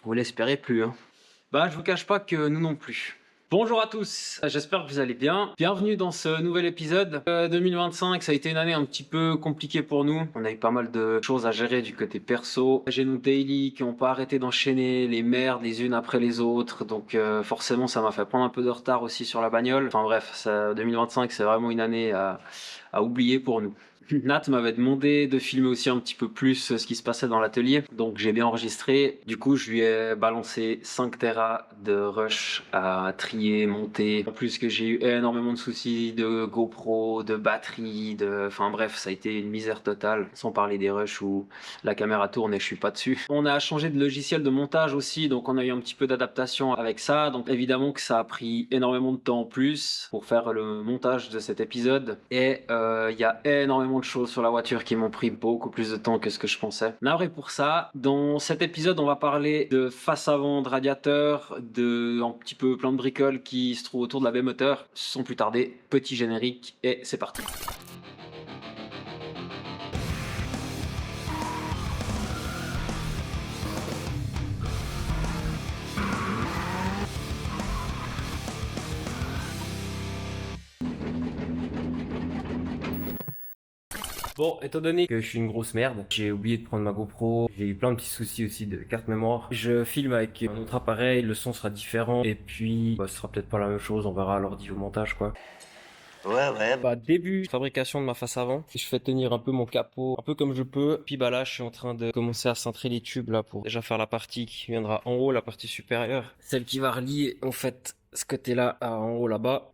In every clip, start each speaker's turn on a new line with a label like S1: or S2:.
S1: Vous l'espérez plus, hein. Bah, je vous cache pas que nous non plus. Bonjour à tous, j'espère que vous allez bien. Bienvenue dans ce nouvel épisode. 2025, ça a été une année un petit peu compliquée pour nous. On a eu pas mal de choses à gérer du côté perso. J'ai nos daily qui n'ont pas arrêté d'enchaîner les merdes les unes après les autres. Donc forcément, ça m'a fait prendre un peu de retard aussi sur la bagnole. Enfin bref, 2025, c'est vraiment une année à oublier pour nous. Nat m'avait demandé de filmer aussi un petit peu plus ce qui se passait dans l'atelier, donc j'ai bien enregistré. Du coup, je lui ai balancé 5 Tera de rush à trier, monter. En plus que j'ai eu énormément de soucis de GoPro, de batterie, enfin bref, ça a été une misère totale. Sans parler des rushs où la caméra tourne et je suis pas dessus. On a changé de logiciel de montage aussi, donc on a eu un petit peu d'adaptation avec ça. Donc évidemment que ça a pris énormément de temps en plus pour faire le montage de cet épisode. Et il y a énormément de choses sur la voiture qui m'ont pris beaucoup plus de temps que ce que je pensais. Navré pour ça. Dans cet épisode, on va parler de face avant de radiateur, de un petit peu plein de bricoles qui se trouvent autour de la baie moteur. Sans plus tarder, petit générique et c'est parti. Bon, étant donné que je suis une grosse merde, j'ai oublié de prendre ma GoPro, j'ai eu plein de petits soucis aussi de carte mémoire. Je filme avec un autre appareil, le son sera différent, et puis ce sera peut-être pas la même chose, on verra à l'ordi au montage quoi.
S2: Ouais.
S1: Bah, début de fabrication de ma face avant, je fais tenir un peu mon capot, un peu comme je peux. Puis bah là, je suis en train de commencer à cintrer les tubes là pour déjà faire la partie qui viendra en haut, la partie supérieure. Celle qui va relier en fait ce côté-là à en haut là-bas.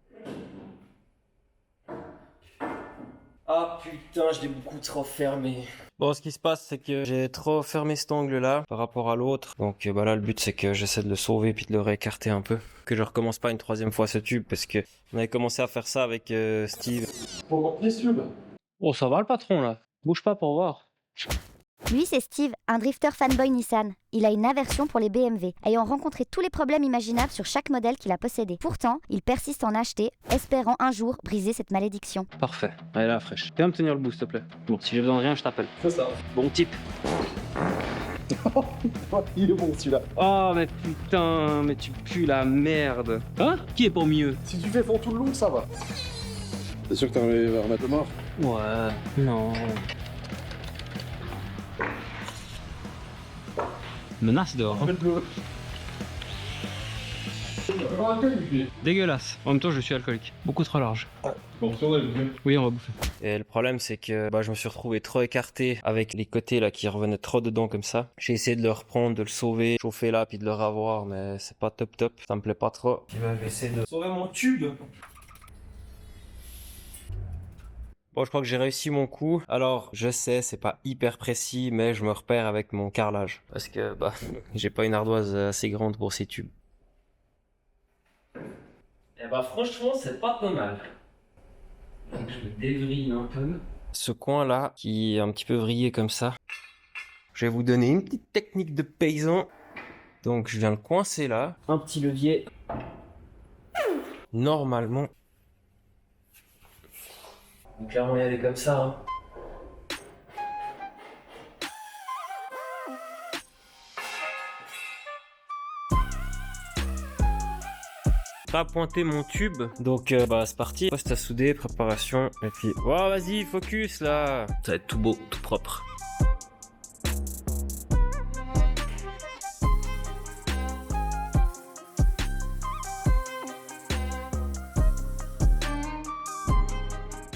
S1: Ah putain, je l'ai beaucoup trop fermé. Bon, ce qui se passe, c'est que j'ai trop fermé cet angle-là par rapport à l'autre. Donc bah là, le but, c'est que j'essaie de le sauver puis de le réécarter un peu. Que je recommence pas une troisième fois ce tube parce que on avait commencé à faire ça avec Steve.
S3: Oh, ça va le patron là. Bouge pas pour voir.
S4: Lui, c'est Steve, un drifter fanboy Nissan. Il a une aversion pour les BMW, ayant rencontré tous les problèmes imaginables sur chaque modèle qu'il a possédé. Pourtant, il persiste en acheter, espérant un jour briser cette malédiction.
S3: Parfait. Allez là, fraîche. Viens me tenir le bout, s'il te plaît. Bon, si j'ai besoin de rien, je t'appelle.
S5: C'est ça.
S3: Bon type.
S5: Il est bon celui-là.
S3: Oh, mais putain, mais tu pues la merde. Hein? Qui est pour mieux?
S5: Si tu fais fond tout le long, ça va. T'es sûr que t'as remettre le mort?
S3: Ouais, non. Menace dehors. Hein.
S5: Faites-le.
S3: Dégueulasse. En même temps, je suis alcoolique. Beaucoup trop large.
S5: Bon, si on a le mieux.
S3: Oui, on va bouffer.
S1: Et le problème, c'est que je me suis retrouvé trop écarté avec les côtés là qui revenaient trop dedans comme ça. J'ai essayé de le reprendre, de le sauver, chauffer là puis de le revoir, mais c'est pas top. Ça me plaît pas trop. Je vais essayer de sauver mon tube. Bon, je crois que j'ai réussi mon coup. Alors, je sais, c'est pas hyper précis, mais je me repère avec mon carrelage. Parce que, j'ai pas une ardoise assez grande pour ces tubes. Eh franchement, c'est pas mal. Donc, je le dévrille un peu. Ce coin-là, qui est un petit peu vrillé comme ça, je vais vous donner une petite technique de paysan. Donc, je viens le coincer là. Un petit levier. Normalement, donc clairement y aller comme ça. Hein. Pas pointer mon tube. Donc c'est parti. Poste à souder, préparation. Et puis, oh vas-y, focus là. Ça va être tout beau, tout propre.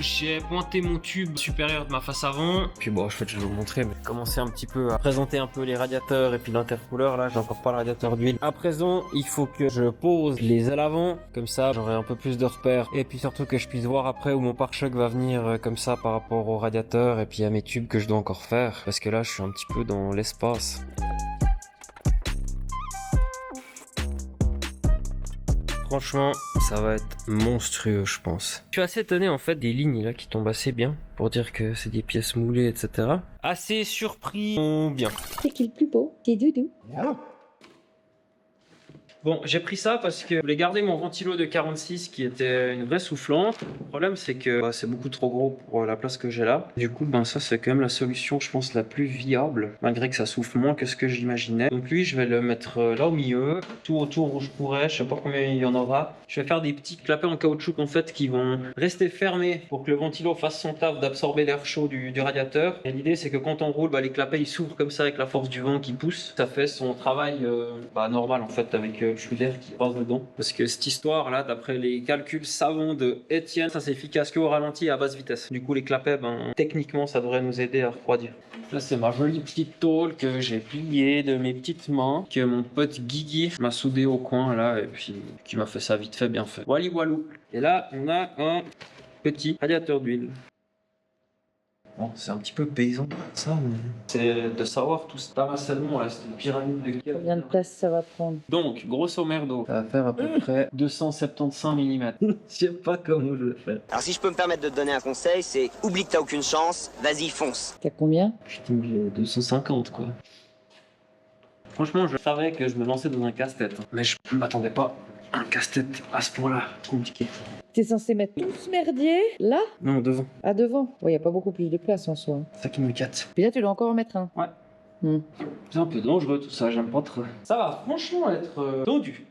S1: J'ai pointé mon tube supérieur de ma face avant. Puis bon, je vais vous montrer, mais commencer un petit peu à présenter un peu les radiateurs et puis l'intercouleur. Là, j'ai encore pas le radiateur d'huile. À présent, il faut que je pose les ailes avant. Comme ça, j'aurai un peu plus de repères. Et puis surtout que je puisse voir après où mon pare-choc va venir comme ça par rapport au radiateur et puis à mes tubes que je dois encore faire. Parce que là, je suis un petit peu dans l'espace. Franchement, ça va être monstrueux, je pense. Je suis assez étonné en fait des lignes là qui tombent assez bien pour dire que c'est des pièces moulées, etc. Assez surpris, bien.
S6: C'est qui le plus beau? C'est Doudou.
S1: Bon, j'ai pris ça parce que je voulais garder mon ventilo de 46 qui était une vraie soufflante. Le problème, c'est que c'est beaucoup trop gros pour la place que j'ai là. Du coup, ça, c'est quand même la solution, je pense, la plus viable, malgré que ça souffle moins que ce que j'imaginais. Donc lui, je vais le mettre là au milieu, tout autour où je pourrais, je sais pas combien il y en aura. Je vais faire des petits clapets en caoutchouc, en fait, qui vont rester fermés pour que le ventilo fasse son taf d'absorber l'air chaud du radiateur. Et l'idée, c'est que quand on roule, les clapets, ils s'ouvrent comme ça avec la force du vent qui pousse. Ça fait son travail normal, en fait, avec le flux d'air qui passe dedans. Parce que cette histoire-là, d'après les calculs savants de Étienne, ça c'est efficace qu'au ralenti et à basse vitesse. Du coup, les clapets, techniquement, ça devrait nous aider à refroidir. Là, c'est ma jolie petite tôle que j'ai pliée de mes petites mains, que mon pote Guigui m'a soudé au coin, là, et puis qui m'a fait ça vite fait, bien fait. Wally walou. Et là, on a un petit radiateur d'huile. Bon, c'est un petit peu paysan ça, mais c'est de savoir tout ce tamassalement là, c'est une pyramide de câbles.
S2: Combien de place ça va prendre?
S1: Donc, grosso merdo, ça va faire à peu près 275 mm. Je sais pas comment je vais faire.
S6: Alors si je peux me permettre de te donner un conseil, c'est oublie que t'as aucune chance, vas-y fonce.
S2: T'as combien?
S1: Putain, j'ai 250 quoi. Franchement, je savais que je me lançais dans un casse-tête, mais je m'attendais pas à un casse-tête à ce point-là, compliqué.
S2: T'es censé mettre tout ce merdier là?
S1: Non, devant,
S2: À devant. Ouais, y a pas beaucoup plus de place en soi.
S1: c'est ça qui me casse.
S2: Puis là, tu dois encore en mettre un.
S1: Ouais. C'est un peu dangereux tout ça, j'aime pas trop. Ça va franchement être tendu.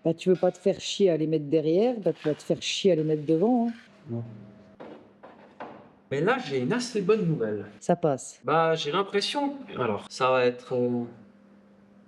S2: Bah, tu veux pas te faire chier à les mettre derrière, bah, tu vas te faire chier à les mettre devant. Hein.
S1: Non. Mais là, j'ai une assez bonne nouvelle.
S2: Ça passe.
S1: J'ai l'impression. Alors, ça va être.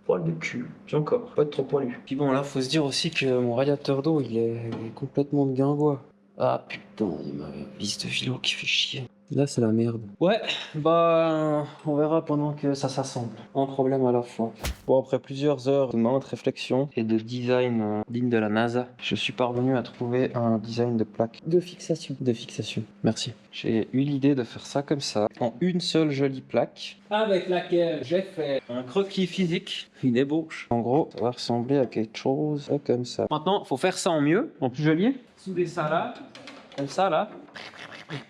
S1: Poil de cul. J'ai encore. Pas être trop poilu. Puis bon, là, faut se dire aussi que mon radiateur d'eau, il est complètement de guingois. Ah putain, il y a ma vis de philo qui fait chier. Là, c'est la merde. Ouais, on verra pendant que ça s'assemble. Un problème à la fois. Bon, après plusieurs heures de maintes réflexions et de design digne de la NASA, je suis parvenu à trouver un design de plaque
S2: De fixation.
S1: de fixation. Merci. J'ai eu l'idée de faire ça comme ça, en une seule jolie plaque, avec laquelle j'ai fait un croquis physique, une ébauche. En gros, ça va ressembler à quelque chose comme ça. Maintenant, il faut faire ça en mieux, en plus joli. Souder ça là, comme ça là.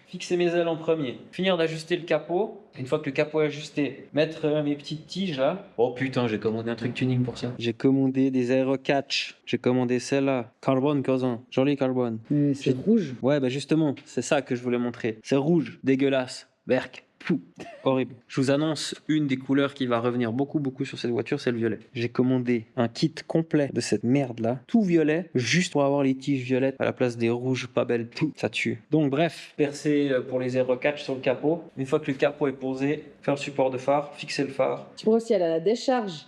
S1: Fixer mes ailes en premier. Finir d'ajuster le capot. Une fois que le capot est ajusté, mettre mes petites tiges là. Oh putain, j'ai commandé un truc tuning pour ça. J'ai commandé des aérocatch. J'ai commandé celle-là. Carbone, cousin. Joli carbone.
S2: C'est rouge.
S1: Ouais, justement, c'est ça que je voulais montrer. C'est rouge, dégueulasse. Berk. Pouh, horrible. Je vous annonce une des couleurs qui va revenir beaucoup sur cette voiture, c'est le violet. J'ai commandé un kit complet de cette merde là, tout violet, juste pour avoir les tiges violettes à la place des rouges pas belles. Ça tue. Donc bref, percer pour les aérocatch sur le capot. Une fois que le capot est posé, faire le support de phare, fixer le phare.
S2: Tu pourrais aussi aller à la décharge.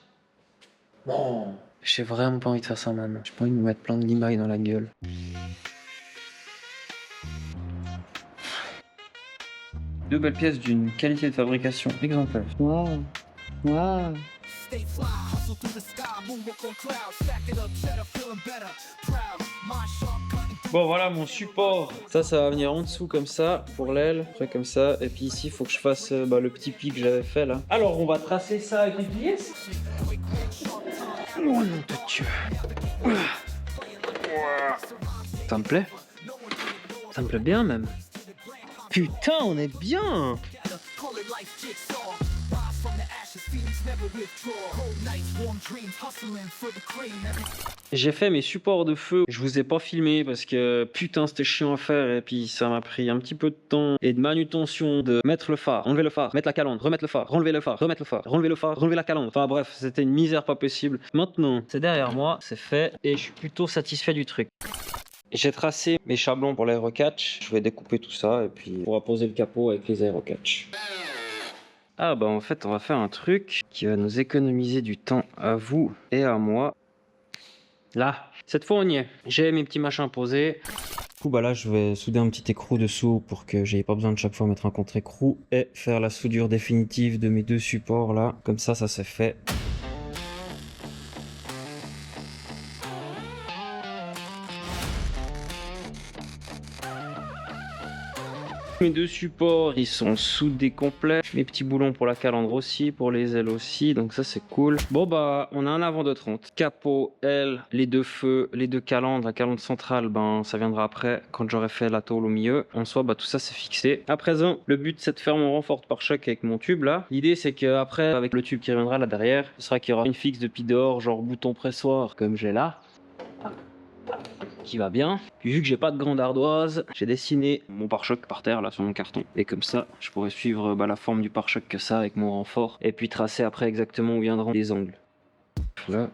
S1: Bon, j'ai vraiment pas envie de faire ça maintenant. J'ai pas envie de me mettre plein de limailles dans la gueule. Deux belles pièces d'une qualité de fabrication exemplaire.
S2: Waouh. Waouh.
S1: Bon voilà mon support. Ça va venir en dessous comme ça pour l'aile, après comme ça. Et puis ici il faut que je fasse le petit pli que j'avais fait là. Alors on va tracer ça avec les pièces. Oh nom de Dieu. Ça me plaît. Ça me plaît bien même. Putain, on est bien. J'ai fait mes supports de feu. Je vous ai pas filmé parce que putain c'était chiant à faire et puis ça m'a pris un petit peu de temps et de manutention de mettre le phare, enlever le phare, mettre la calandre, remettre le phare, enlever le phare, remettre le phare, enlever le phare, enlever la calandre. Enfin bref, c'était une misère pas possible. Maintenant, c'est derrière moi, c'est fait et je suis plutôt satisfait du truc. J'ai tracé mes chablons pour l'aérocatch. Je vais découper tout ça et puis on va poser le capot avec les aérocatch. Ah en fait on va faire un truc qui va nous économiser du temps à vous et à moi. Là, cette fois on y est. J'ai mes petits machins posés. Du coup là je vais souder un petit écrou dessous pour que j'aie pas besoin de chaque fois mettre un contre-écrou et faire la soudure définitive de mes deux supports là. Comme ça c'est fait.
S3: Mes deux supports, ils sont soudés complets. Mes petits boulons pour la calandre aussi, pour les ailes aussi, donc ça c'est cool. Bon bah, on a un avant de 30. Capot, ailes, les deux feux, les deux calandres. La calandre centrale, ben ça viendra après, quand j'aurai fait la tôle au milieu. En soi, bah tout ça c'est fixé. À présent, le but c'est de faire mon renfort de pare-choc avec mon tube là. L'idée c'est qu'après, avec le tube qui reviendra là derrière, ce sera qu'il y aura une fixe de Pidor, genre bouton pressoir, comme j'ai là. Qui va bien. Puis vu que j'ai pas de grande ardoise, j'ai dessiné mon pare-choc par terre là sur mon carton. Et comme ça, je pourrais suivre la forme du pare-choc que ça avec mon renfort. Et puis tracer après exactement où viendront les angles. Là.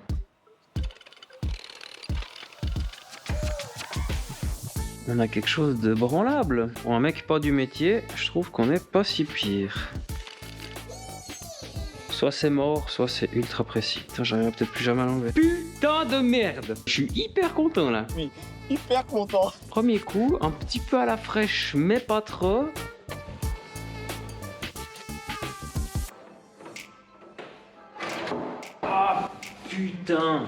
S3: On a quelque chose de branlable. Pour un mec pas du métier, je trouve qu'on est pas si pire. Soit c'est mort, soit c'est ultra précis. Putain, j'arriverai peut-être plus jamais à l'enlever. Putain de merde! Je suis hyper content là.
S5: Oui, hyper content.
S3: Premier coup, un petit peu à la fraîche, mais pas trop. Ah putain!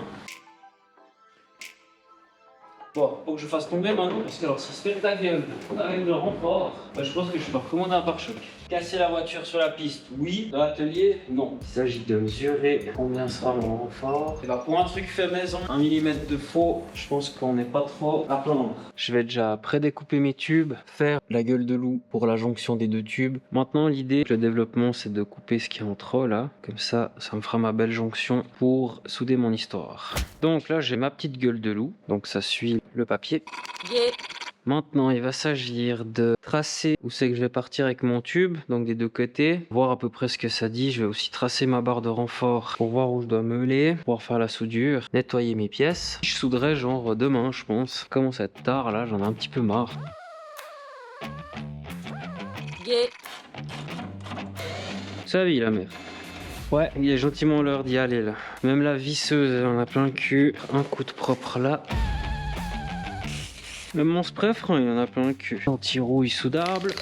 S3: Bon, faut que je fasse tomber maintenant, parce que alors ça se fait ta gueule avec le renfort. Bah, je pense que je peux recommander un pare-choc. Casser la voiture sur la piste, oui. Dans l'atelier, non. Il s'agit de mesurer combien sera mon renfort. Et bah, pour un truc fait maison, 1 mm de faux, je pense qu'on n'est pas trop à plaindre. Je vais déjà prédécouper mes tubes, faire la gueule de loup pour la jonction des deux tubes. Maintenant, l'idée, le développement, c'est de couper ce qui est entre là. Comme ça, ça me fera ma belle jonction pour souder mon histoire. Donc là, j'ai ma petite gueule de loup. Donc ça suit le papier. Maintenant, il va s'agir de tracer où c'est que je vais partir avec mon tube, donc des deux côtés, voir à peu près ce que ça dit. Je vais aussi tracer ma barre de renfort pour voir où je dois meuler, pouvoir faire la soudure, nettoyer mes pièces. Je souderai genre demain, je pense. Ça commence à être tard là, j'en ai un petit peu marre. Ça vit la mère. Ouais, il est gentiment l'heure d'y aller là. Même la visseuse, elle en a plein le cul. Un coup de propre là. Même mon spray franc, il en a plein le cul. Anti-rouille soudable.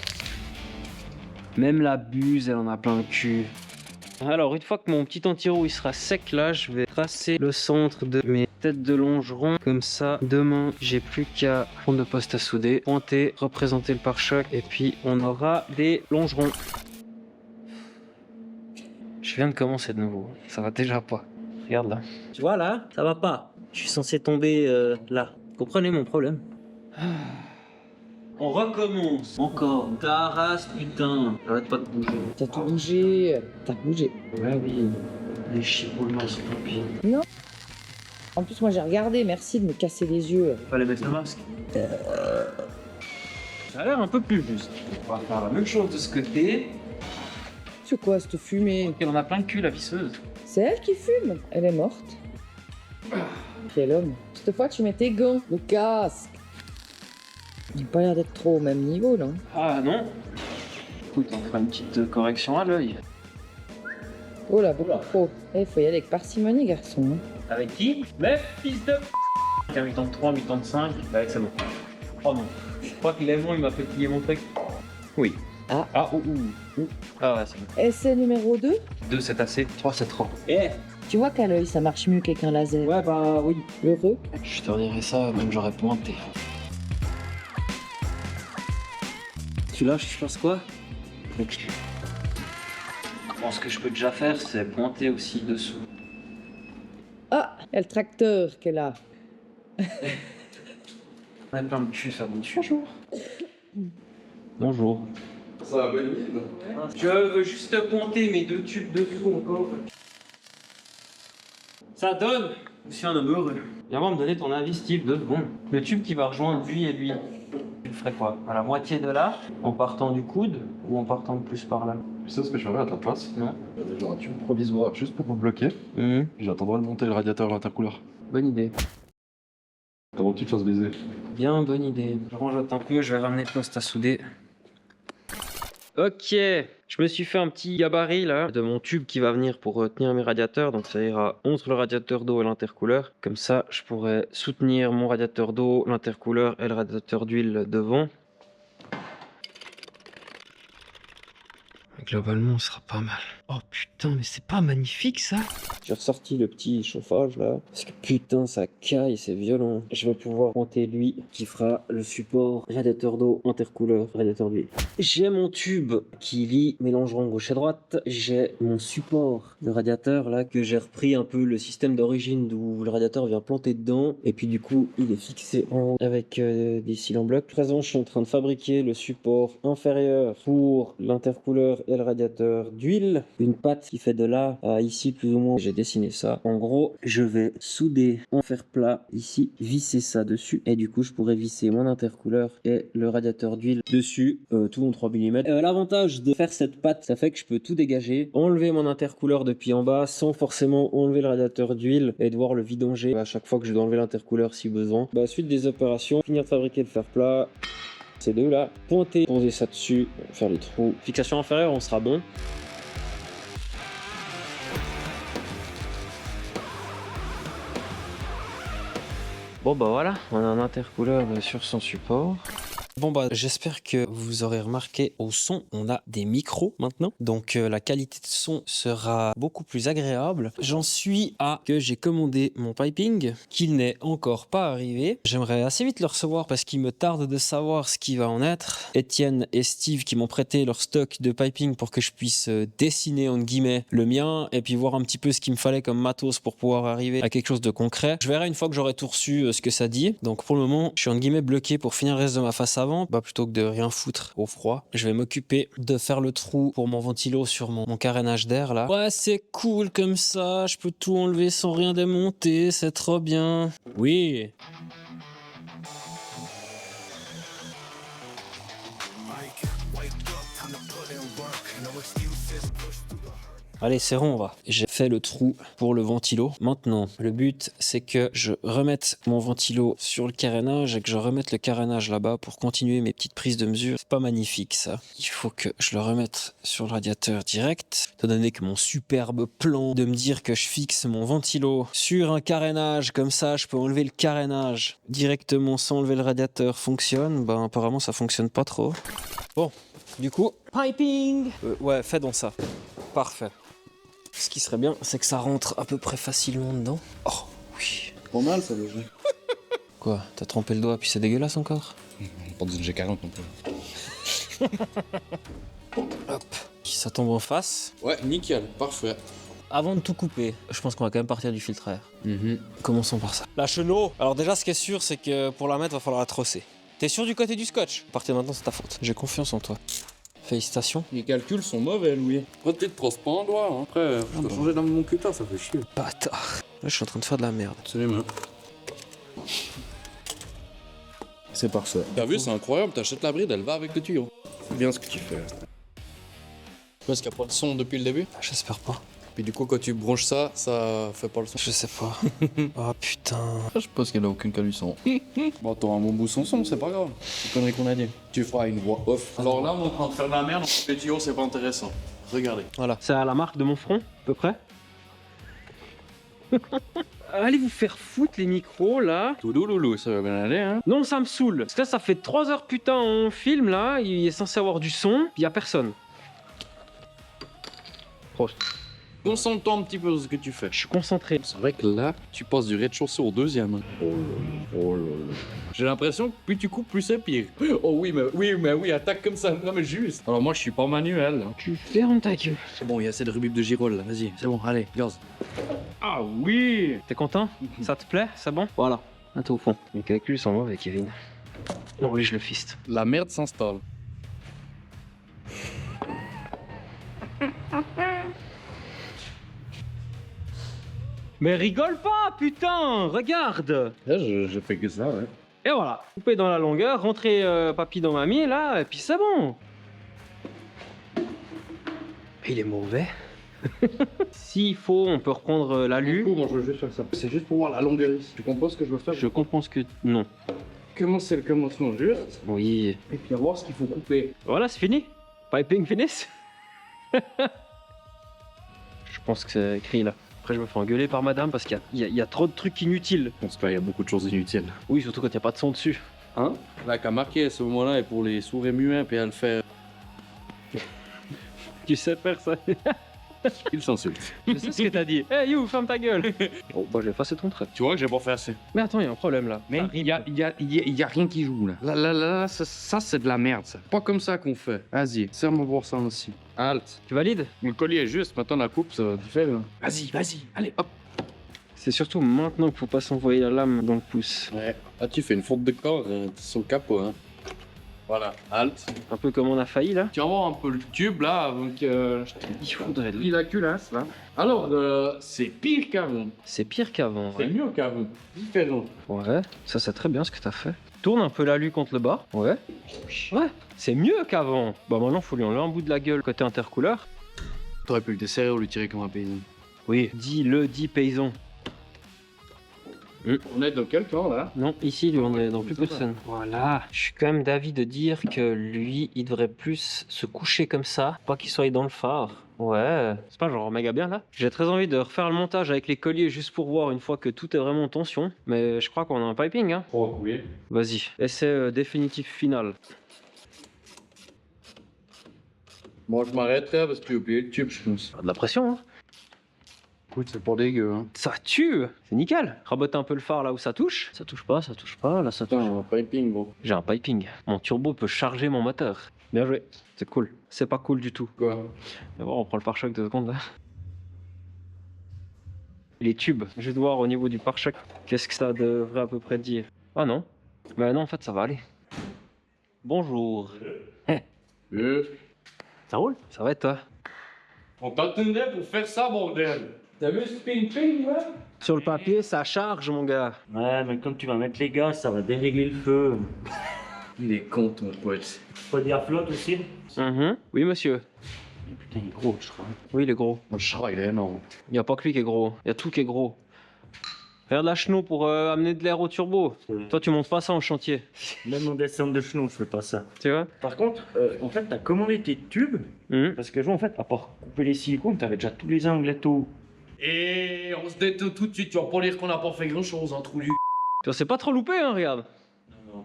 S3: Même la buse, elle en a plein le cul. Alors, une fois que mon petit anti-rouille sera sec là, je vais tracer le centre de mes têtes de longeron. Comme ça, demain, j'ai plus qu'à prendre de poste à souder, pointer, représenter le pare-choc, et puis on aura des longerons. Je viens de commencer de nouveau, ça va déjà pas. Regarde là. Tu vois là, ça va pas. Je suis censé tomber là. Comprenez mon problème. On recommence encore. Ta race, putain. Arrête pas de bouger.
S2: T'as tout bougé. T'as bougé.
S3: Ouais, oui. Les chipoulements sont pire.
S2: Non. En plus, moi j'ai regardé. Merci de me casser les yeux.
S3: Fallait mettre le masque. Ça a l'air un peu plus juste. On va faire la même chose de ce côté.
S2: C'est quoi cette fumée?
S3: Ok, on a plein de cul la visseuse.
S2: C'est elle qui fume. Elle est morte. Quel homme. Cette fois, tu mets tes gants, le casque. Il n'a pas l'air d'être trop au même niveau, là.
S3: Ah non. Écoute, on fera une petite correction à l'œil.
S2: Oh là, beaucoup trop. Il faut y aller avec parcimonie, garçon. Hein.
S3: Avec qui? Mais fils de... 83, 85, bah c'est bon. Oh non. Je crois que l'élément il m'a fait plier mon truc. Oui.
S2: Ah.
S3: Ah, Ah ouais, c'est bon.
S2: Essai numéro 2.
S3: 2 c'est assez, 3 c'est trop. Eh.
S2: Tu vois qu'à l'œil, ça marche mieux qu'avec un laser.
S3: Ouais bah oui.
S2: Heureux.
S3: Je te redirai ça, même j'aurais pointé. Tu lâches, je fasse quoi? Ok. Bon, ce que je peux déjà faire, c'est pointer aussi dessous.
S2: Ah, il y a le tracteur qu'elle a.
S3: On a plein de cul, ça dessus. Bonjour. Bonjour.
S5: Ça va, bonne mine.
S3: Je veux juste pointer mes deux tubes de trou encore. Ça donne. Je suis un homme heureux. Viens voir me donner ton avis, Steve, 2 secondes. Le tube qui va rejoindre lui et lui. Tu le ferais quoi? À la moitié de là, en partant du coude, ou en partant de plus par là?
S5: Tu sais ce que je ferais à ta place?
S3: Non.
S5: Genre un tube provisoire juste pour me bloquer. Puis j'attendrai de monter le radiateur et l'intercouleur.
S3: Bonne idée.
S5: Avant que tu te fasses baiser.
S3: Bien, bonne idée. Je rangeote un peu, je vais ramener le poste à souder. Ok, je me suis fait un petit gabarit là de mon tube qui va venir pour tenir mes radiateurs, donc ça ira entre le radiateur d'eau et l'intercouleur. Comme ça, je pourrais soutenir mon radiateur d'eau, l'intercouleur et le radiateur d'huile devant. Globalement, ce sera pas mal. Oh putain, mais c'est pas magnifique ça? J'ai ressorti le petit chauffage là, parce que putain ça caille, c'est violent. Je vais pouvoir monter lui qui fera le support radiateur d'eau, intercouleur, radiateur d'huile. J'ai mon tube qui lie mélangeron gauche et droite. J'ai mon support de radiateur là que j'ai repris un peu le système d'origine d'où le radiateur vient planter dedans. Et puis du coup il est fixé en haut avec des cils en bloc. À présent je suis en train de fabriquer le support inférieur pour l'intercouleur et le radiateur d'huile. Une patte qui fait de là à ici plus ou moins. J'ai dessiné ça. En gros je vais souder en fer plat ici, visser ça dessus et du coup je pourrais visser mon intercouleur et le radiateur d'huile dessus, tout en 3 mm. L'avantage de faire cette patte, ça fait que je peux tout dégager, enlever mon intercouleur depuis en bas sans forcément enlever le radiateur d'huile et devoir le vidanger à chaque fois que je dois enlever l'intercouleur si besoin. Suite des opérations, finir de fabriquer le fer plat, ces deux là, pointer, poser ça dessus, faire les trous. Fixation inférieure, on sera bon. Bon bah voilà, on a un intercouleur sur son support. Bon bah j'espère que vous aurez remarqué au son, on a des micros maintenant, donc la qualité de son sera beaucoup plus agréable. J'en suis à que j'ai commandé mon piping, qu'il n'est encore pas arrivé. J'aimerais assez vite le recevoir parce qu'il me tarde de savoir ce qui va en être. Étienne et Steve qui m'ont prêté leur stock de piping pour que je puisse dessiner entre guillemets le mien et puis voir un petit peu ce qu'il me fallait comme matos pour pouvoir arriver à quelque chose de concret. Je verrai une fois que j'aurai tout reçu ce que ça dit. Donc pour le moment, je suis entre guillemets bloqué pour finir le reste de ma face avant. Plutôt que de rien foutre au froid, je vais m'occuper de faire le trou pour mon ventilo sur mon carénage d'air là. Ouais, c'est cool comme ça, je peux tout enlever sans rien démonter, c'est trop bien. Oui. Allez, c'est rond, on va. J'ai fait le trou pour le ventilo. Maintenant, le but, c'est que je remette mon ventilo sur le carénage et que je remette le carénage là-bas pour continuer mes petites prises de mesure. C'est pas magnifique, ça. Il faut que je le remette sur le radiateur direct. Étant donné que mon superbe plan de me dire que je fixe mon ventilo sur un carénage, comme ça, je peux enlever le carénage directement sans enlever le radiateur, fonctionne. Apparemment, ça fonctionne pas trop. Bon, du coup, piping. Ouais, fais donc ça. Parfait. Ce qui serait bien, c'est que ça rentre à peu près facilement dedans. Oh, oui.
S5: Pas mal ça déjà.
S3: Quoi? T'as trempé le doigt puis c'est dégueulasse encore?
S5: Pas d'une G40 non plus.
S3: Hop. Ça tombe en face.
S5: Ouais, nickel, parfait.
S3: Avant de tout couper, je pense qu'on va quand même partir du filtre à air. Commençons par ça. La chenot. Alors déjà, ce qui est sûr, c'est que pour la mettre, va falloir la trosser. T'es sûr du côté du scotch? À partir de maintenant, c'est ta faute. J'ai confiance en toi. Félicitations.
S5: Les calculs sont mauvais, Louis. Après, tu te trosses pas un doigt, hein. Après, je dois changer dans mon cutter, ça fait chier.
S3: Bâtard. Là, je suis en train de faire de la merde.
S5: Absolument. C'est parfait. T'as vu, c'est incroyable, t'achètes la bride, elle va avec le tuyau. C'est bien ce que tu fais. Parce qu'il n'y a pas de son depuis le début.
S3: J'espère pas.
S5: Puis du coup, quand tu branches ça, ça fait pas le son.
S3: Je sais pas. Oh putain.
S5: Je pense qu'il n'y a aucune son. Bon, t'auras un bon bout sans son, c'est pas grave. C'est une connerie qu'on a dit. Tu feras une voix off. Alors là, on est en train de faire de la merde, les tuyaux, c'est pas intéressant. Regardez.
S3: Voilà. C'est à la marque de mon front, à peu près. Allez vous faire foutre les micros là.
S5: Tout loulou, ça va bien aller, hein.
S3: Non, ça me saoule. Parce que là, ça fait 3 heures putain en film là. Il est censé avoir du son, puis y a personne. Prost.
S5: Concentre-toi un petit peu sur ce que tu fais.
S3: Je suis concentré.
S5: C'est vrai que là, tu passes du rez-de-chaussée au deuxième. Oh là là. J'ai l'impression que plus tu coupes, plus c'est pire. Oh oui, attaque comme ça. Non mais juste. Alors moi, je suis pas manuel.
S3: Tu fermes ta gueule.
S5: C'est bon, il y a assez de rubib de girole là. Vas-y, c'est bon, allez, gaz.
S3: Ah oui. T'es content? Ça te plaît? C'est bon? Voilà. Là, t'es au fond. Mes calculs sont mauvais, Kevin. Non, oui, je le fiste.
S5: La merde s'installe.
S3: Mais rigole pas, putain! Regarde!
S5: Là, je fais que ça, ouais.
S3: Et voilà. Coupé dans la longueur, rentrer papy dans mamie, là, et puis c'est bon. Il est mauvais. S'il faut, on peut reprendre l'alu.
S5: Moi, je veux juste faire ça. C'est juste pour voir la longueur ici. Tu comprends ce que je veux faire?
S3: Je comprends ce que... Non.
S5: Commencer le commencement juste.
S3: Oui.
S5: Et puis voir ce qu'il faut couper.
S3: Voilà, c'est fini. Piping finish. Je pense que c'est écrit là. Après, je me fais engueuler par madame parce qu'il y a trop de trucs inutiles.
S5: Je pense qu'il y a beaucoup de choses inutiles.
S3: Oui, surtout quand il n'y a pas de son dessus. Hein?
S5: La qu'à marquer à ce moment-là est pour les sourds et muets, puis elle fait...
S3: Tu sais faire ça?
S5: Il s'insulte.
S1: Je sais ce que t'as dit. Hey you, ferme ta gueule. Oh, bah j'ai effacé ton trait.
S5: Tu vois que j'ai pas fait assez.
S1: Mais attends, il y a un problème là.
S5: Mais il y a rien qui joue là. Là, ça c'est de la merde ça. Pas comme ça qu'on fait. Vas-y, serre-moi voir ça aussi. Halte.
S1: Tu valides?
S5: Le collier est juste, maintenant la coupe ça va différent. Vas-y, allez, hop.
S1: C'est surtout maintenant qu'il faut pas s'envoyer la lame dans le pouce.
S5: Ouais. Ah, tu fais une faute de corps, sur le capot, hein. Voilà, halte.
S1: Un peu comme on a failli là.
S5: Tu vas voir un peu le tube là, avant que je te
S1: Il faudrait.
S5: lis la culasse là. Alors, c'est pire qu'avant.
S1: C'est pire qu'avant.
S5: C'est mieux qu'avant. Différent.
S1: Ouais, ça c'est très bien ce que t'as fait. Tourne un peu l'alu contre le bas. Ouais. Ouais, c'est mieux qu'avant. Bah maintenant faut lui enlever un bout de la gueule côté intercouleur.
S5: T'aurais pu le desserrer ou le tirer comme un paysan.
S1: Oui. Dis paysan.
S5: On est dans quel camp là?
S1: Non, ici lui on est dans plus personne. Voilà. Je suis quand même d'avis de dire que lui il devrait plus se coucher comme ça, pas qu'il soit dans le phare. Ouais, c'est pas genre méga bien là. J'ai très envie de refaire le montage avec les colliers juste pour voir une fois que tout est vraiment en tension. Mais je crois qu'on a un piping hein.
S5: Oh oui.
S1: Vas-y, essai définitif final.
S5: Moi je m'arrêterai parce que tu as oublié le tube je pense.
S1: Pas de la pression hein.
S5: Écoute, c'est pas dégueu hein.
S1: Ça tue. C'est nickel. Raboter un peu le phare là où ça touche. Ça touche pas, là ça touche.
S5: Putain, un piping gros.
S1: J'ai un piping. Mon turbo peut charger mon moteur. Bien joué. C'est cool. C'est pas cool du tout.
S5: Quoi?
S1: Mais bon, on prend le pare-choc 2 secondes là. Les tubes. Je vais voir au niveau du pare-choc. Qu'est-ce que ça devrait à peu près dire? Ah non. Mais non, en fait, ça va aller. Bonjour. Ça roule? Ça va et toi?
S5: On t'attendait pour faire ça bordel. T'as vu ce ping-ping là?
S1: Sur le papier, ça charge mon gars.
S3: Ouais, mais comme tu vas mettre les gaz, ça va dérégler le feu.
S5: Il est con ton pote.
S3: Pas dire flotte aussi?
S1: Oui monsieur.
S3: Putain, il est gros, je crois.
S1: Oui, il est gros.
S5: Le chat il est énorme.
S1: Il n'y a pas que lui qui est gros. Il y a tout qui est gros. Faire de la chenot pour amener de l'air au turbo. Toi, tu montes pas ça en chantier.
S3: Même en descente de chenou, je fais pas ça.
S1: Tu vois?
S3: Par contre, en fait, t'as commandé tes tubes, parce que en fait, à part couper les silicones, t'avais déjà tous les angles et tout.
S5: Et on se détend tout de suite, tu vas pas dire qu'on n'a pas fait grand chose, un trou du.
S1: Tu vois, c'est pas trop loupé, hein, regarde.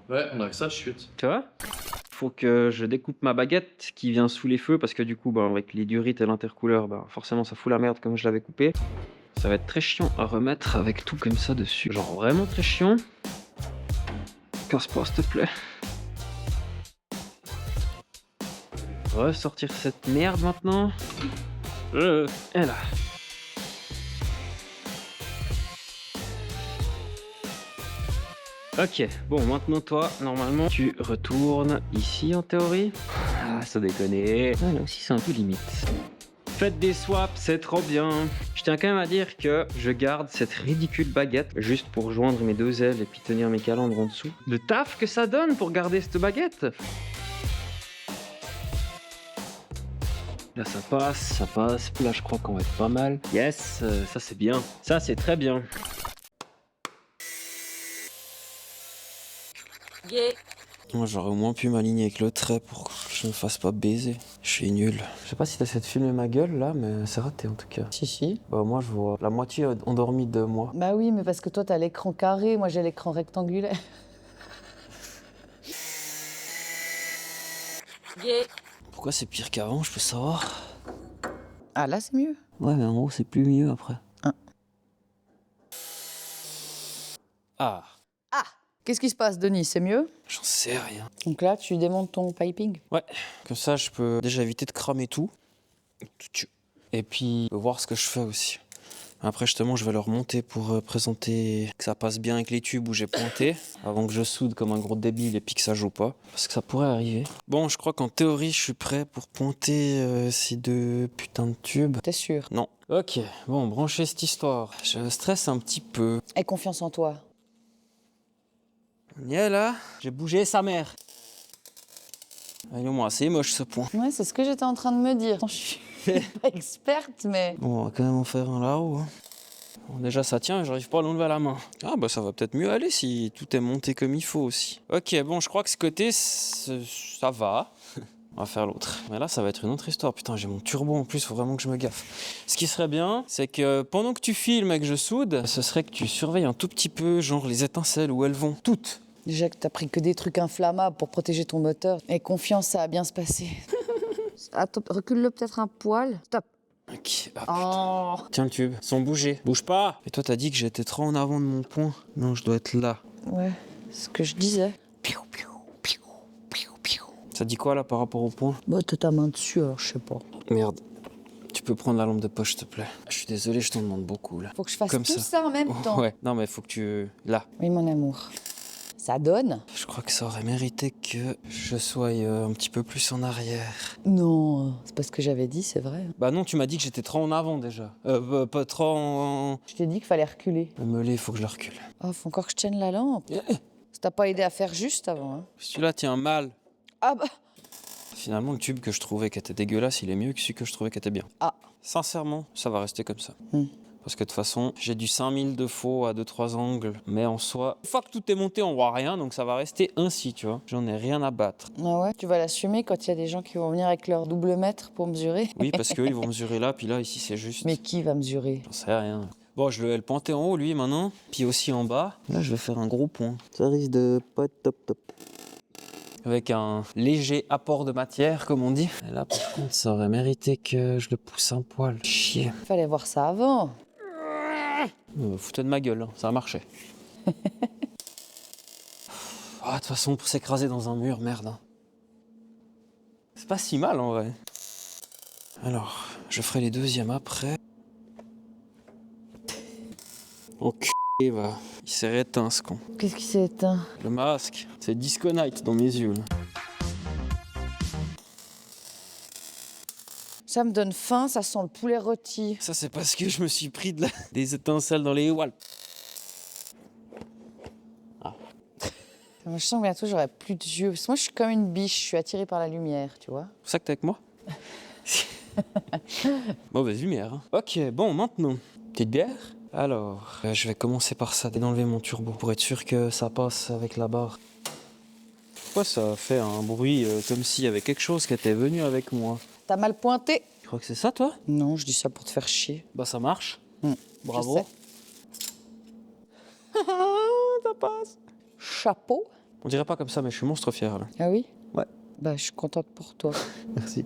S5: Ouais, on a que ça de chute.
S1: Tu vois? Faut que je découpe ma baguette qui vient sous les feux parce que du coup, bah, avec les durites et l'intercouleur, bah, forcément, ça fout la merde comme je l'avais coupé. Ça va être très chiant à remettre avec tout comme ça dessus. Genre vraiment très chiant. Casse pas, s'il te plaît. Ressortir cette merde maintenant. Et là. Ok, bon maintenant toi, normalement, tu retournes ici en théorie. Ah, ça déconne. Ah, là aussi c'est un peu limite. Faites des swaps, c'est trop bien. Je tiens quand même à dire que je garde cette ridicule baguette juste pour joindre mes deux ailes et puis tenir mes calandres en dessous. Le taf que ça donne pour garder cette baguette. Là ça passe. Là je crois qu'on va être pas mal. Yes, ça c'est bien. Ça c'est très bien.
S2: Yeah.
S7: Moi j'aurais au moins pu m'aligner avec le trait pour que je me fasse pas baiser. Je suis nul. Je sais pas si t'essaies de filmer ma gueule là, mais c'est raté en tout cas.
S2: Si.
S7: Bah moi je vois la moitié endormie de moi.
S2: Bah oui, mais parce que toi, t'as l'écran carré, moi j'ai l'écran rectangulaire. Yeah.
S7: Pourquoi c'est pire qu'avant, je peux savoir?
S2: Ah là, c'est mieux.
S7: Ouais mais en gros c'est plus mieux après. Ah,
S2: Qu'est-ce qui se passe, Denis? C'est mieux?
S7: j'en sais rien.
S2: Donc là, tu démontes ton piping.
S7: Comme ça je peux déjà éviter de cramer tout. Et puis voir ce que je fais aussi. Après justement je vais le remonter pour présenter que ça passe bien avec les tubes où j'ai pointé avant que je soude comme un gros débile et puis que ça joue pas parce que ça pourrait arriver. Bon je crois qu'en théorie je suis prêt pour pointer ces deux putains de tubes.
S2: T'es sûr?
S7: Non. Ok, bon branchez cette histoire. Je stresse un petit peu.
S2: Aie confiance en toi.
S7: On y est là. J'ai bougé sa mère. Allez moi c'est moche ce point.
S2: Ouais, c'est ce que j'étais en train de me dire. Je suis pas experte, mais...
S7: Bon on va quand même en faire un là-haut. Hein. Bon, déjà ça tient, j'arrive pas à l'enlever à la main. Ah bah ça va peut-être mieux aller si tout est monté comme il faut aussi. Ok bon je crois que ce côté ça va. On va faire l'autre. Mais là ça va être une autre histoire. Putain j'ai mon turbo en plus, faut vraiment que je me gaffe. Ce qui serait bien, c'est que pendant que tu filmes et que je soude, ce serait que tu surveilles un tout petit peu genre les étincelles où elles vont. Toutes.
S2: Déjà que t'as pris que des trucs inflammables pour protéger ton moteur. Aie confiance, ça va bien se passer. Attends, recule-le peut-être un poil. Stop.
S7: 5.
S2: Oh.
S7: Tiens le tube, sans bouger. Bouge pas. Et toi t'as dit que j'étais trop en avant de mon point. Non, je dois être là.
S2: Ouais, c'est ce que je disais.
S7: Ça dit quoi là par rapport au point?
S2: Bah, t'as ta main dessus, alors je sais pas.
S7: Merde. Tu peux prendre la lampe de poche, s'il te plaît. Je suis désolé, je t'en demande beaucoup là.
S2: Faut que je fasse
S7: Comme
S2: tout
S7: ça.
S2: ça en même temps.
S7: Ouais, non mais faut que tu... Là.
S2: Oui, mon amour. Ça donne?
S7: Je crois que ça aurait mérité que je sois un petit peu plus en arrière.
S2: Non, c'est pas ce que j'avais dit, c'est vrai.
S7: Bah non, tu m'as dit que j'étais trop en avant déjà. Pas trop en...
S2: Je t'ai dit qu'il fallait reculer.
S7: Le meulé, faut que je le recule.
S2: Oh, faut encore que je tienne la lampe. Ça t'a pas aidé à faire juste avant, hein?
S7: Celui-là tient mal.
S2: Ah bah...
S7: Finalement, le tube que je trouvais qui était dégueulasse, il est mieux que celui que je trouvais qui était bien.
S2: Ah.
S7: Sincèrement, ça va rester comme ça.
S2: Hmm.
S7: Parce que de toute façon, j'ai du 5000 de faux à 2-3 angles. Mais en soi, une fois que tout est monté, on voit rien. Donc ça va rester ainsi, tu vois. J'en ai rien à battre.
S2: Ah ouais? Tu vas l'assumer quand il y a des gens qui vont venir avec leur double mètre pour mesurer?
S7: Oui, parce qu'eux, ils vont mesurer là, puis là, ici, c'est juste.
S2: Mais qui va mesurer?
S7: J'en sais rien. Bon, je vais le pointer en haut, lui, maintenant. Puis aussi en bas. Là, je vais faire un gros point. Ça risque de pas être top. Avec un léger apport de matière, comme on dit. Et là, par contre, ça aurait mérité que je le pousse un poil. Chier.
S2: Fallait voir ça avant.
S7: Foutez de ma gueule, hein. Ça a marché. Ah, de toute façon, pour s'écraser dans un mur, merde. Hein. C'est pas si mal, en vrai. Alors, je ferai les deuxièmes après. Ok, va. Il s'est rééteint, ce con.
S2: Qu'est-ce qui s'est éteint?
S7: Le masque, c'est Disco Night dans mes yeux, là.
S2: Ça me donne faim, ça sent le poulet rôti.
S7: Ça, c'est parce que je me suis pris des étincelles dans les walls.
S2: Moi, je sens que bientôt j'aurai plus de yeux. Parce que moi, je suis comme une biche, je suis attirée par la lumière, tu vois.
S7: C'est pour ça que t'es avec moi? Mauvaise lumière. Hein. Ok, bon, maintenant, petite bière. Alors, je vais commencer par ça, d'enlever mon turbo pour être sûr que ça passe avec la barre. Pourquoi ça fait un bruit comme s'il y avait quelque chose qui était venu avec moi?
S2: T'as mal pointé?
S7: Tu crois que c'est ça, toi?
S2: Non, je dis ça pour te faire chier.
S7: Bah, ça marche.
S2: Je
S7: Bravo.
S2: sais.
S7: Ça passe.
S2: Chapeau?
S7: On dirait pas comme ça, mais je suis monstre fier, là.
S2: Ah oui?
S7: Ouais.
S2: Bah, je suis contente pour toi.
S7: Merci.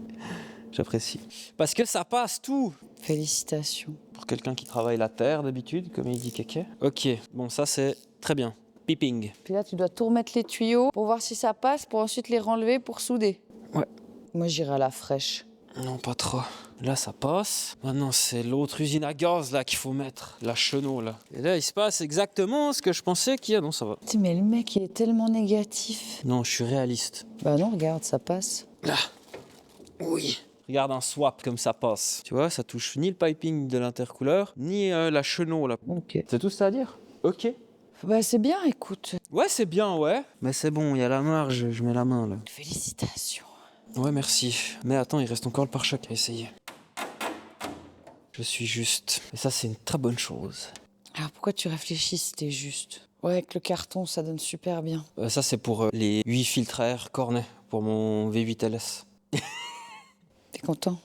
S7: J'apprécie. Parce que ça passe tout.
S2: Félicitations.
S7: Pour quelqu'un qui travaille la terre d'habitude, comme il dit Kéké. Ok, bon ça c'est très bien. Piping.
S2: Puis là, tu dois tout remettre les tuyaux pour voir si ça passe, pour ensuite les renlever pour souder.
S7: Ouais.
S2: Moi, j'irai à la fraîche.
S7: Non, pas trop. Là ça passe. Maintenant c'est l'autre usine à gaz là qu'il faut mettre. La chenot là. Et là il se passe exactement ce que je pensais qu'il y a. Non, ça va.
S2: Mais le mec, il est tellement négatif.
S7: Non, je suis réaliste.
S2: Bah non, regarde, ça passe.
S7: Là. Oui. Regarde un swap comme ça passe. Tu vois, ça touche ni le piping de l'intercouleur, ni la chenot là.
S2: Ok.
S7: C'est tout ça à dire? Ok.
S2: Bah, c'est bien, écoute.
S7: Ouais, c'est bien, ouais. Mais c'est bon, il y a la marge, je mets la main là.
S2: Félicitations.
S7: Ouais, merci. Mais attends, il reste encore le pare-choc à essayer. Je suis juste. Et ça, c'est une très bonne chose.
S2: Alors, pourquoi tu réfléchis si t'es juste? Ouais, avec le carton, ça donne super bien.
S7: Ça, c'est pour les 8 filtres à air Cornet pour mon V8 LS.
S2: T'es content?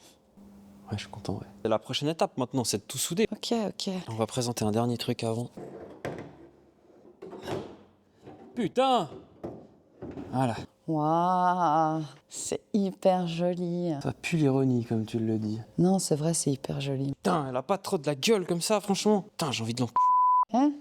S7: Ouais, je suis content, ouais. C'est la prochaine étape maintenant, c'est de tout souder.
S2: Ok, ok.
S7: On va présenter un dernier truc avant. Putain! Voilà.
S2: Waouh, c'est hyper joli.
S7: Ça pue l'ironie, comme tu le dis.
S2: Non, c'est vrai, c'est hyper joli.
S7: Putain, elle a pas trop de la gueule comme ça, franchement. Putain, j'ai envie de l'en...
S2: Hein?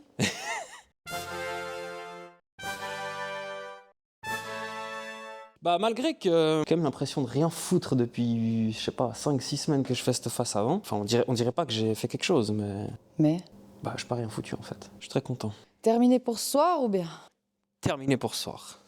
S7: Bah malgré que j'ai quand même l'impression de rien foutre depuis, je sais pas, 5-6 semaines que je fais cette face avant. Enfin, on dirait pas que j'ai fait quelque chose, mais...
S2: Mais?
S7: Bah, je suis pas rien foutu en fait. Je suis très content.
S2: Terminé pour ce soir ou bien?
S7: Terminé pour ce soir.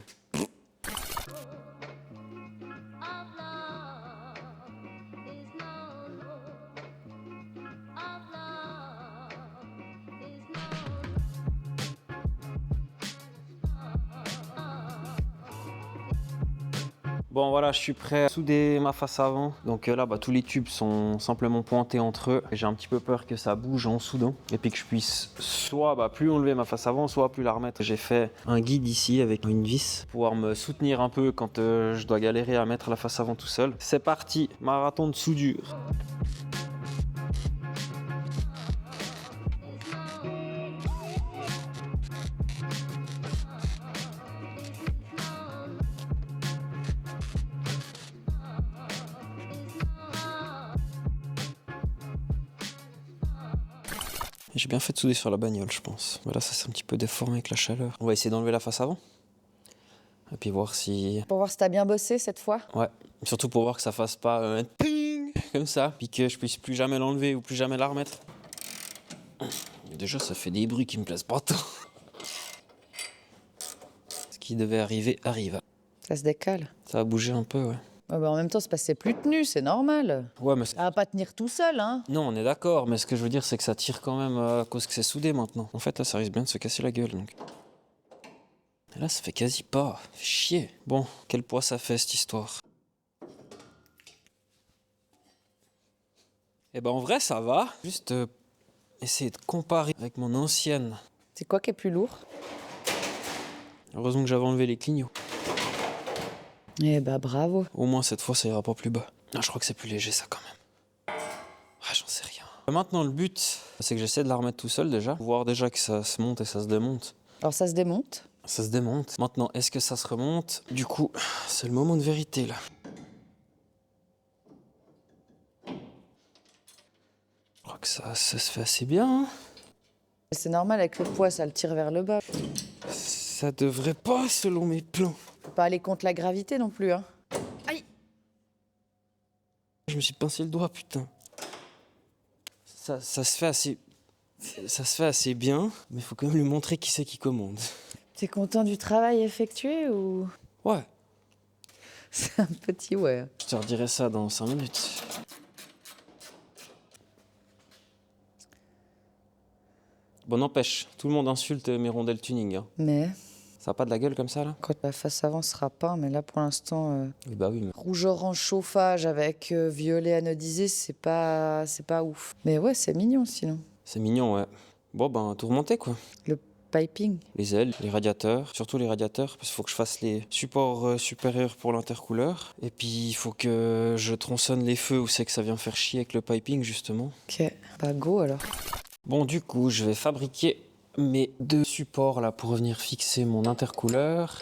S7: Bon voilà, je suis prêt à souder ma face avant. Donc là, bah, tous les tubes sont simplement pointés entre eux. J'ai un petit peu peur que ça bouge en soudant. Et puis que je puisse soit plus enlever ma face avant, soit plus la remettre. J'ai fait un guide ici avec une vis pour pouvoir me soutenir un peu quand je dois galérer à mettre la face avant tout seul. C'est parti, marathon de soudure. J'ai bien fait de souder sur la bagnole, je pense. Voilà, ça s'est un petit peu déformé avec la chaleur. On va essayer d'enlever la face avant. Et puis voir si...
S2: Pour voir si t'as bien bossé cette fois.
S7: Ouais, surtout pour voir que ça fasse pas ping comme ça, puis que je puisse plus jamais l'enlever ou plus jamais la remettre. Déjà, ça fait des bruits qui me plaisent pas tant. Ce qui devait arriver, arrive.
S2: Ça se décale.
S7: Ça va bouger un peu, ouais.
S2: Ouais, bah en même temps, c'est parce que c'est plus tenu, c'est normal.
S7: Ouais, mais...
S2: Ça va pas tenir tout seul, hein.
S7: Non, on est d'accord, mais ce que je veux dire, c'est que ça tire quand même à cause que c'est soudé maintenant. En fait, là, ça risque bien de se casser la gueule, donc... Et là, ça fait quasi pas. Fait chier. Bon, quel poids ça fait, cette histoire? Eh ben, en vrai, ça va. Juste essayer de comparer avec mon ancienne.
S2: C'est quoi qui est plus lourd?
S7: Heureusement que j'avais enlevé les clignots.
S2: Eh bah bravo.
S7: Au moins, cette fois, ça ira pas plus bas. Ah, je crois que c'est plus léger, ça, quand même. Ah, j'en sais rien. Maintenant, le but, c'est que j'essaie de la remettre tout seul, déjà. Voir déjà que ça se monte et ça se démonte.
S2: Alors ça se démonte.
S7: Ça se démonte. Maintenant, est-ce que ça se remonte? Du coup, c'est le moment de vérité, là. Je crois que ça se fait assez bien. Hein.
S2: C'est normal, avec le poids, ça le tire vers le bas.
S7: Ça devrait pas, selon mes plans.
S2: Faut pas aller contre la gravité non plus, hein.
S7: Je me suis pincé le doigt, putain. Ça se fait assez... Ça se fait assez bien, mais faut quand même lui montrer qui c'est qui commande.
S2: T'es content du travail effectué ou...
S7: Ouais,
S2: C'est un petit ouais.
S7: je te redirai ça dans 5 minutes. Bon, n'empêche, tout le monde insulte mes rondelles tuning. Hein.
S2: Mais
S7: Ça a pas de la gueule comme ça, là?
S2: quand la face avant sera peint, mais là pour l'instant,
S7: Oui, bah oui, mais...
S2: rouge-orange chauffage avec violet anodisé, c'est pas ouf. Mais ouais, c'est mignon sinon.
S7: C'est mignon, ouais. Bon, ben, tout remonter, quoi.
S2: Le piping.
S7: Les ailes, les radiateurs, surtout les radiateurs, parce qu'il faut que je fasse les supports supérieurs pour l'intercouleur. Et puis, il faut que je tronçonne les feux où c'est que ça vient faire chier avec le piping, justement.
S2: Ok, bah go alors.
S7: Bon, du coup, je vais fabriquer mes 2 supports, là, pour venir fixer mon intercouleur.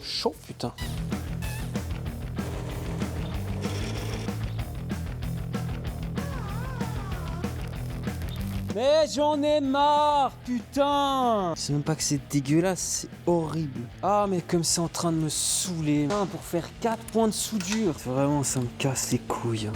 S7: Chaud, putain. Mais j'en ai marre, putain! C'est même pas que c'est dégueulasse, c'est horrible. Ah, mais comme c'est en train de me saouler. Pour faire 4 points de soudure. Vraiment, ça me casse les couilles. Hein.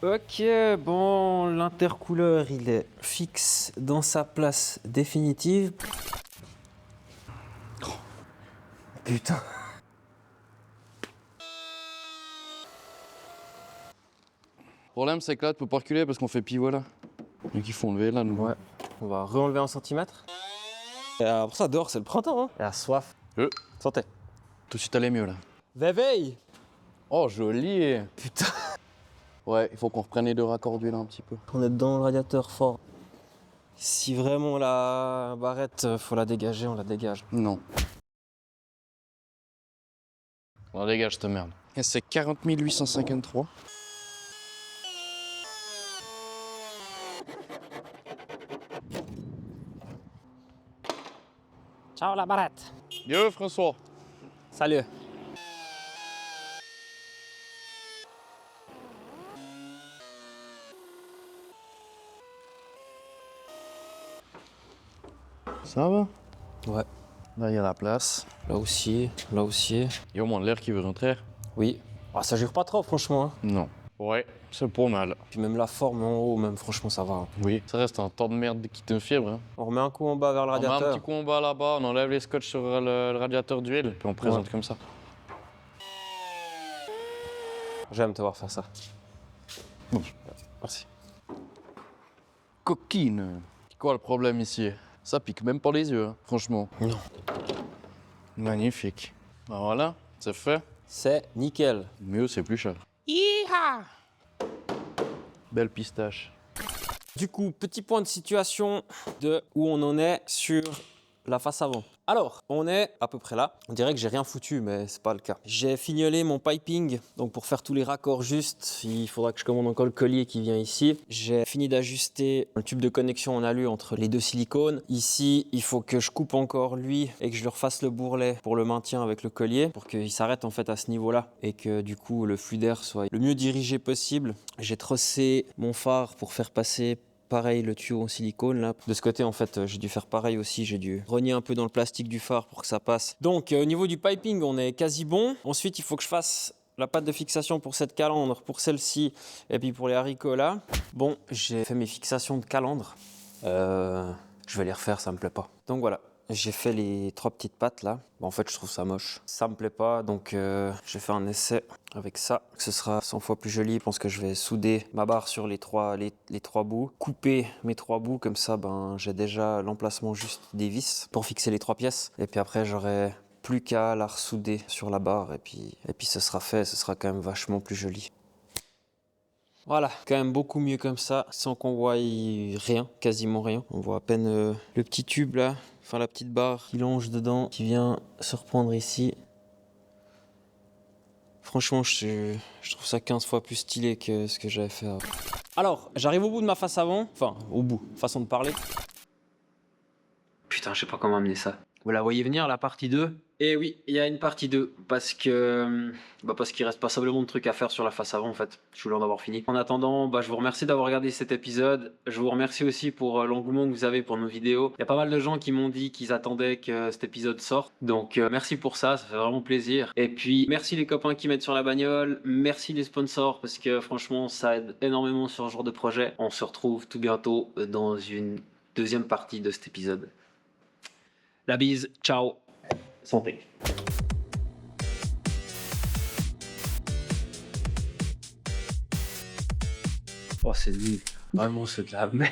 S7: Ok, bon, l'intercouleur, il est fixe dans sa place définitive. Oh, putain.
S5: Le problème, c'est que là, tu peux pas reculer parce qu'on fait pivot là. Donc il faut enlever là, nous.
S7: Ouais, on va re-enlever 1 centimètre. Et après ça, dehors, c'est le printemps, hein. Et la soif. Santé.
S5: Tout de suite, allait mieux là.
S7: Veille.
S5: Oh, joli!
S7: Putain.
S5: Ouais, il faut qu'on reprenne les 2 raccords d'huile un petit peu.
S7: On est dans le radiateur fort. Si vraiment la barrette, faut la dégager, on la dégage.
S5: Non. On dégage cette merde. Et c'est 40 853.
S7: Ciao la barrette.
S5: Yo François.
S7: Salut.
S5: Ça va?
S7: Ouais.
S5: Là, il y a la place.
S7: Là aussi, là aussi.
S5: Il y a au moins de l'air qui veut rentrer.
S7: Oui. Ah, ça jure pas trop, franchement. Hein.
S5: Non. Ouais, c'est pas mal.
S7: Puis même la forme en haut, même franchement, ça va.
S5: Oui. Ça reste un tas de merde qui te fibre. Hein.
S7: On remet un coup en bas vers le
S5: On met un
S7: radiateur.
S5: petit coup en bas là-bas, on enlève les scotch sur le radiateur d'huile, puis on présente comme ça.
S7: J'aime te voir faire ça.
S5: Bon.
S7: Merci.
S5: Coquine. C'est quoi le problème ici? Ça pique même pas les yeux, hein, franchement.
S7: Non.
S5: Magnifique. Ben voilà, c'est fait.
S7: C'est nickel.
S5: Mieux, c'est plus cher. Belle pistache.
S7: Du coup, petit point de situation de où on en est sur la face avant. Alors, on est à peu près là. On dirait que j'ai rien foutu, mais c'est pas le cas. J'ai fignolé mon piping, donc pour faire tous les raccords justes, il faudra que je commande encore le collier qui vient ici. J'ai fini d'ajuster le tube de connexion en alu entre les deux silicones. Ici, il faut que je coupe encore lui et que je lui refasse le bourrelet pour le maintien avec le collier, pour qu'il s'arrête en fait à ce niveau-là et que du coup le flux d'air soit le mieux dirigé possible. J'ai trossé mon phare pour faire passer pareil le tuyau en silicone là. De ce côté en fait j'ai dû faire pareil aussi, j'ai dû rogner un peu dans le plastique du phare pour que ça passe. Donc au niveau du piping on est quasi bon. Ensuite il faut que je fasse la pâte de fixation pour cette calandre, pour celle-ci et puis pour les haricots là. Bon, j'ai fait mes fixations de calandre. Je vais les refaire, ça me plaît pas. Donc voilà. J'ai fait les 3 petites pattes là. Bon, en fait, je trouve ça moche. Ça me plaît pas, donc j'ai fait un essai avec ça. Ce sera 100 fois plus joli. Je pense que je vais souder ma barre sur les trois bouts. Couper mes 3 bouts, comme ça, ben, j'ai déjà l'emplacement juste des vis pour fixer les 3 pièces. Et puis après, j'aurai plus qu'à la ressouder sur la barre. Et puis ce sera fait. Ce sera quand même vachement plus joli. Voilà, quand même beaucoup mieux comme ça, sans qu'on voie rien, quasiment rien. On voit à peine le petit tube là, enfin la petite barre qui longe dedans, qui vient se reprendre ici. Franchement, je trouve ça 15 fois plus stylé que ce que j'avais fait avant. Alors, j'arrive au bout de ma face avant, enfin au bout, façon de parler.
S1: Putain, je sais pas comment amener ça. Vous la voyez venir, la partie 2? Et oui, il y a une partie 2, parce qu'il reste passablement de trucs à faire sur la face avant en fait. Je suis loin d'avoir fini. En attendant, je vous remercie d'avoir regardé cet épisode. Je vous remercie aussi pour l'engouement que vous avez pour nos vidéos. Il y a pas mal de gens qui m'ont dit qu'ils attendaient que cet épisode sorte. Donc merci pour ça fait vraiment plaisir. Et puis merci les copains qui mettent sur la bagnole. Merci les sponsors, parce que franchement ça aide énormément sur ce genre de projet. On se retrouve tout bientôt dans une deuxième partie de cet épisode. La bise, ciao, santé. Oh c'est nul, vraiment c'est de la merde.